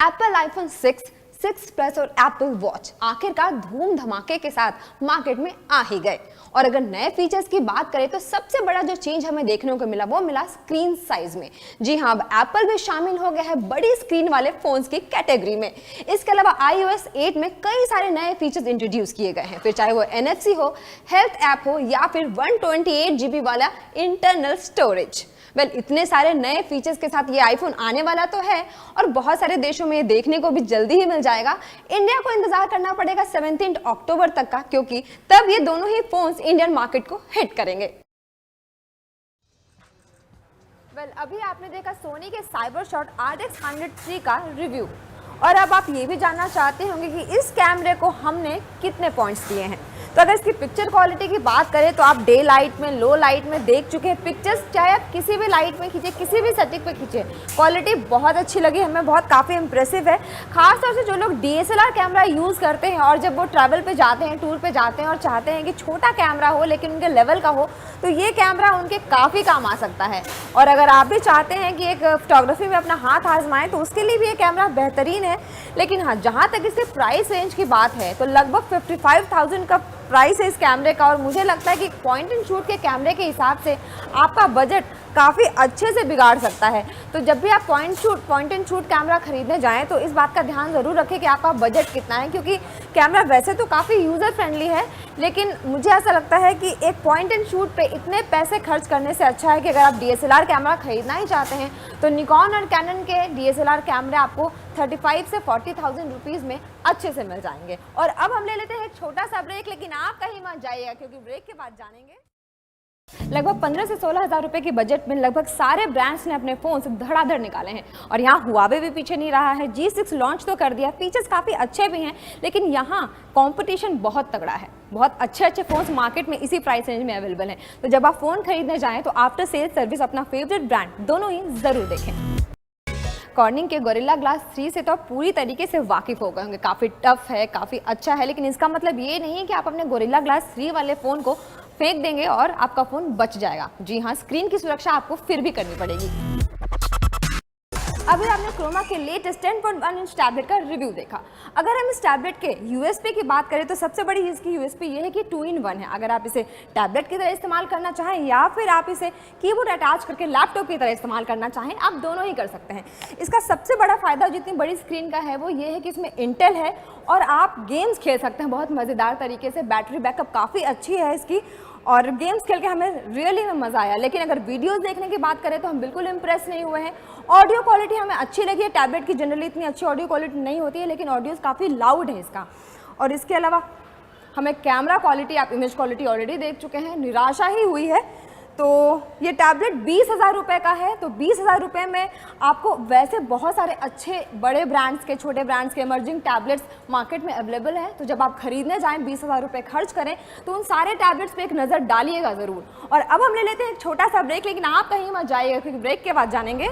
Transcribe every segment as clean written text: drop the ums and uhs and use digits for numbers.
Apple iPhone 6 plus और Apple watch आखिरकार धूम धमाके के साथ मार्केट में आ ही गए। और अगर नए फीचर्स की बात करें तो सबसे बड़ा जो चेंज हमें देखने को मिला वो मिला स्क्रीन साइज में। जी हाँ, अब एप्पल भी शामिल हो गया है बड़ी स्क्रीन वाले फोन्स की कैटेगरी में। इसके अलावा iOS 8 में कई सारे नए फीचर्स इंट्रोड्यूस किए गए हैं, फिर चाहे वो NFC हो, हेल्थ ऐप हो या फिर 128 GB वाला इंटरनल स्टोरेज। इतने सारे नए फीचर्स के साथ ये आईफोन आने वाला तो है और बहुत सारे देशों में ये देखने को भी जल्दी ही मिल जाएगा। इंडिया को इंतजार करना पड़ेगा 17 अक्टूबर तक का, क्योंकि तब ये दोनों ही फोन्स इंडियन मार्केट को हिट करेंगे। अभी आपने देखा सोनी के साइबरशॉट RX 100 का रिव्यू, और अब आप ये भी जानना चाहते होंगे कि इस कैमरे को हमने कितने पॉइंट्स दिए हैं। तो अगर इसकी पिक्चर क्वालिटी की बात करें तो आप डे लाइट में, लो लाइट में देख चुके हैं पिक्चर्स, चाहे आप किसी भी लाइट में खींचे, किसी भी सेटिंग पे खींचे, क्वालिटी बहुत अच्छी लगी हमें, बहुत काफ़ी इंप्रेसिव है। खासतौर से जो लोग DSLR कैमरा यूज़ करते हैं और जब वो ट्रैवल पे जाते हैं, टूर पे जाते हैं और चाहते हैं कि छोटा कैमरा हो लेकिन उनके लेवल का हो, तो ये कैमरा उनके काफ़ी काम आ सकता है। और अगर आप भी चाहते हैं कि एक फोटोग्राफी में अपना हाथ आजमाएं तो उसके लिए भी ये कैमरा बेहतरीन है। लेकिन हाँ, जहाँ तक इसके प्राइस रेंज की बात है तो लगभग 55,000 का प्राइस है इस कैमरे का, और मुझे लगता है कि पॉइंट एंड शूट के कैमरे के हिसाब से आपका बजट काफ़ी अच्छे से बिगाड़ सकता है। तो जब भी आप पॉइंट एंड शूट कैमरा खरीदने जाएं तो इस बात का ध्यान ज़रूर रखें कि आपका बजट कितना है, क्योंकि कैमरा वैसे तो काफ़ी यूज़र फ्रेंडली है, लेकिन मुझे ऐसा लगता है कि एक पॉइंट एंड शूट पे इतने पैसे खर्च करने से अच्छा है कि अगर आप DSLR कैमरा खरीदना ही चाहते हैं तो निकॉन और कैनन के DSLR कैमरे आपको 35 से 40,000 रुपीज़ में अच्छे से मिल जाएंगे। और अब हम ले लेते हैं एक छोटा सा ब्रेक, लेकिन आप कहीं मत जाइएगा क्योंकि ब्रेक के बाद जानेंगे लगभग 15 से 16,000 रुपए के बजट में लगभग सारे ब्रांड्स ने अपने फोन्स धड़ाधड़ निकाले हैं। और यहाँ हुआवे भी पीछे नहीं रहा है। G6 लॉन्च तो कर दिया, फीचर्स काफ़ी अच्छे भी हैं, लेकिन यहाँ कंपटीशन बहुत तगड़ा है। बहुत अच्छे अच्छे फोन्स मार्केट में इसी प्राइस रेंज में अवेलेबल हैं। तो जब आप फ़ोन खरीदने जाएँ तो आफ्टर सेल सर्विस अपना फेवरेट ब्रांड दोनों ही ज़रूर देखें। कॉर्निंग के गोरिल्ला ग्लास 3 से तो आप पूरी तरीके से वाकिफ हो गए होंगे। काफ़ी टफ है, काफ़ी अच्छा है, लेकिन इसका मतलब ये नहीं है कि आप अपने गोरिल्ला ग्लास 3 वाले फ़ोन को फेंक देंगे और आपका फ़ोन बच जाएगा। जी हाँ, स्क्रीन की सुरक्षा आपको फिर भी करनी पड़ेगी। अभी आपने क्रोमा के लेटेस्ट 10.1 इंच टैबलेट का रिव्यू देखा। अगर हम इस टैबलेट के यूएसपी की बात करें तो सबसे बड़ी इसकी यूएसपी ये है कि 2-in-1 है। अगर आप इसे टैबलेट की तरह इस्तेमाल करना चाहें या फिर आप इसे कीबोर्ड अटैच करके लैपटॉप की तरह इस्तेमाल करना चाहें, आप दोनों ही कर सकते हैं। इसका सबसे बड़ा फायदा जितनी बड़ी स्क्रीन का है वो ये है कि इसमें इंटेल है और आप गेम्स खेल सकते हैं बहुत मज़ेदार तरीके से। बैटरी बैकअप काफ़ी अच्छी है इसकी और गेम्स खेल के हमें रियली में मज़ा आया। लेकिन अगर वीडियोस देखने की बात करें तो हम बिल्कुल इम्प्रेस नहीं हुए हैं। ऑडियो क्वालिटी हमें अच्छी लगी है। टैबलेट की जनरली इतनी अच्छी ऑडियो क्वालिटी नहीं होती है, लेकिन ऑडियोस काफ़ी लाउड है इसका। और इसके अलावा हमें कैमरा क्वालिटी, आप इमेज क्वालिटी ऑलरेडी देख चुके हैं, निराशा ही हुई है। तो ये टैबलेट 20,000 रुपये का है। तो 20,000 रुपये में आपको वैसे बहुत सारे अच्छे बड़े ब्रांड्स के, छोटे ब्रांड्स के इमर्जिंग टैबलेट्स मार्केट में अवेलेबल हैं। तो जब आप खरीदने जाएं, 20,000 रुपये खर्च करें तो उन सारे टैबलेट्स पे एक नज़र डालिएगा ज़रूर। और अब हम ले लेते हैं एक छोटा सा ब्रेक, लेकिन आप कहीं मत जाइएगा क्योंकि ब्रेक के बाद जानेंगे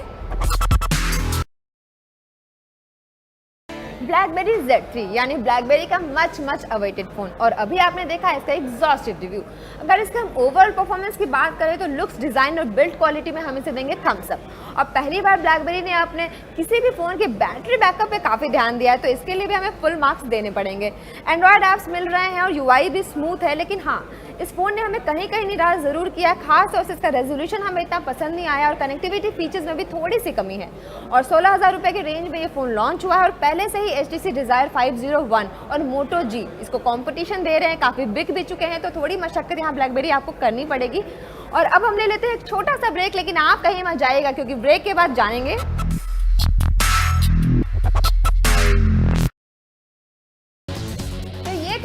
BlackBerry Z3 यानी BlackBerry का मच अवेटेड फोन। और अभी आपने देखा इसका एग्जॉस्टिव रिव्यू। अगर इसके हम ओवरऑल परफॉर्मेंस की बात करें तो लुक्स, डिज़ाइन और बिल्ड क्वालिटी में हम इसे देंगे थम्स अप। और पहली बार BlackBerry ने अपने किसी भी फ़ोन के बैटरी बैकअप पे काफ़ी ध्यान दिया है, तो इसके लिए भी हमें फुल मार्क्स देने पड़ेंगे। एंड्रॉयड ऐप्स मिल रहे हैं और UI भी स्मूथ है, लेकिन हाँ, इस फ़ोन ने हमें कहीं कहीं निराश ज़रूर किया। खास तौर से इसका रेजोल्यूशन हमें इतना पसंद नहीं आया और कनेक्टिविटी फीचर्स में भी थोड़ी सी कमी है। और 16,000 रुपये के रेंज में ये फ़ोन लॉन्च हुआ है और पहले से ही HTC Desire 501 और Moto G इसको कंपटीशन दे रहे हैं, काफ़ी बिक भी चुके हैं। तो थोड़ी मशक्कत यहाँ BlackBerry आपको करनी पड़ेगी। और अब हम ले लेते हैं एक छोटा सा ब्रेक, लेकिन आप कहीं मत जाइएगा क्योंकि ब्रेक के बाद जानेंगे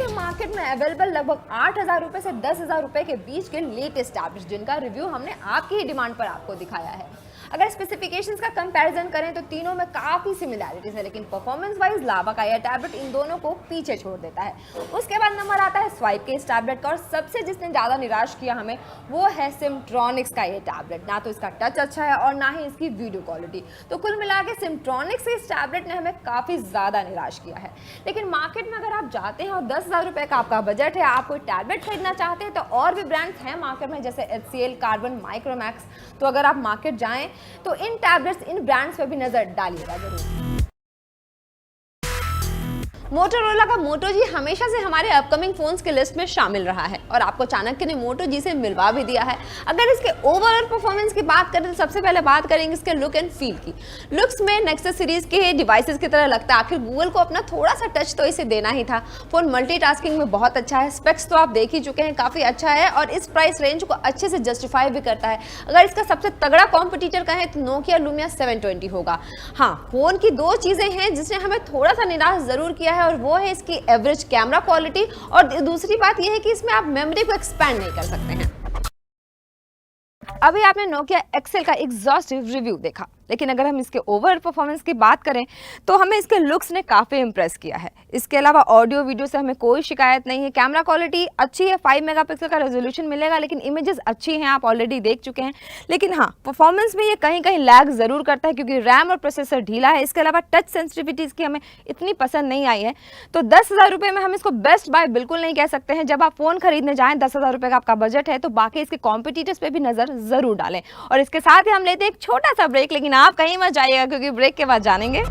मार्केट में अवेलेबल लगभग 8,000 रुपये से 10,000 रुपये के बीच के लेटेस्ट टैबलेट्स, जिनका रिव्यू हमने आपकी ही डिमांड पर आपको दिखाया है। अगर स्पेसिफिकेशंस का कंपैरिजन करें तो तीनों में काफ़ी सिमिलैरिटीज है, लेकिन परफॉर्मेंस वाइज लावा का यह टैबलेट इन दोनों को पीछे छोड़ देता है। उसके बाद नंबर आता है स्वाइप के इस टैबलेट का, और सबसे जिसने ज़्यादा निराश किया हमें वो है सिमट्रॉनिक्स का ये टैबलेट। ना तो इसका टच अच्छा है और ना ही इसकी वीडियो क्वालिटी। तो कुल मिला के सिमट्रॉनिक्स के इस टैबलेट ने हमें काफ़ी ज़्यादा निराश किया है। लेकिन मार्केट में अगर आप जाते हैं और 10,000 रुपये का आपका बजट है, आप कोई टैबलेट खरीदना चाहते हैं, तो और भी ब्रांड्स हैं मार्केट में जैसे HCL, कार्बन, माइक्रोमैक्स। तो अगर आप मार्केट जाएँ तो इन टैबलेट्स, इन ब्रांड्स पे भी नज़र डालिएगा ज़रूर। मोटोरोला का मोटो जी हमेशा से हमारे अपकमिंग फोन्स के लिस्ट में शामिल रहा है और आपको चाणक्य ने मोटो जी से मिलवा भी दिया है। अगर इसके ओवरऑल परफॉर्मेंस की बात करें तो सबसे पहले बात करेंगे इसके लुक एंड फील की। लुक्स में नेक्सस सीरीज के डिवाइसेस की तरह लगता है, आखिर गूगल को अपना थोड़ा सा टच तो इसे देना ही था। फोन मल्टीटास्किंग में बहुत अच्छा है, स्पेक्स तो आप देख ही चुके हैं, काफी अच्छा है और इस प्राइस रेंज को अच्छे से जस्टिफाई भी करता है। अगर इसका सबसे तगड़ा कॉम्पिटिटर कहें तो नोकिया लुमिया 720 होगा। हाँ, फोन की दो चीजें हैं जिसने हमें थोड़ा सा निराश जरूर किया है और वो है इसकी एवरेज कैमरा क्वालिटी और दूसरी बात यह है कि इसमें आप मेमोरी को एक्सपैंड नहीं कर सकते हैं। अभी आपने नोकिया एक्सेल का एग्जॉस्टिव रिव्यू देखा, लेकिन अगर हम इसके ओवरऑल परफॉर्मेंस की बात करें तो हमें इसके लुक्स ने काफ़ी इंप्रेस किया है। इसके अलावा ऑडियो वीडियो से हमें कोई शिकायत नहीं है। कैमरा क्वालिटी अच्छी है, 5 मेगापिक्सल का रेजोल्यूशन मिलेगा, लेकिन इमेजेस अच्छी हैं, आप ऑलरेडी देख चुके हैं। लेकिन हाँ, परफॉर्मेंस में ये कहीं कहीं लैग ज़रूर करता है क्योंकि रैम और प्रोसेसर ढीला है। इसके अलावा टच सेंसिटिविटी इसकी हमें इतनी पसंद नहीं आई है। तो 10,000 रुपये में हम इसको बेस्ट बाय बिल्कुल नहीं कह सकते हैं। जब आप फ़ोन खरीदने जाएँ, 10,000 रुपये का आपका बजट है, तो बाकी इसके कॉम्पिटिटर्स पर भी नज़र ज़रूर डालें। और इसके साथ ही हम लेते हैं एक छोटा सा ब्रेक, लेकिन आप कहीं मत जाइएगा क्योंकि ब्रेक के बाद जानेंगे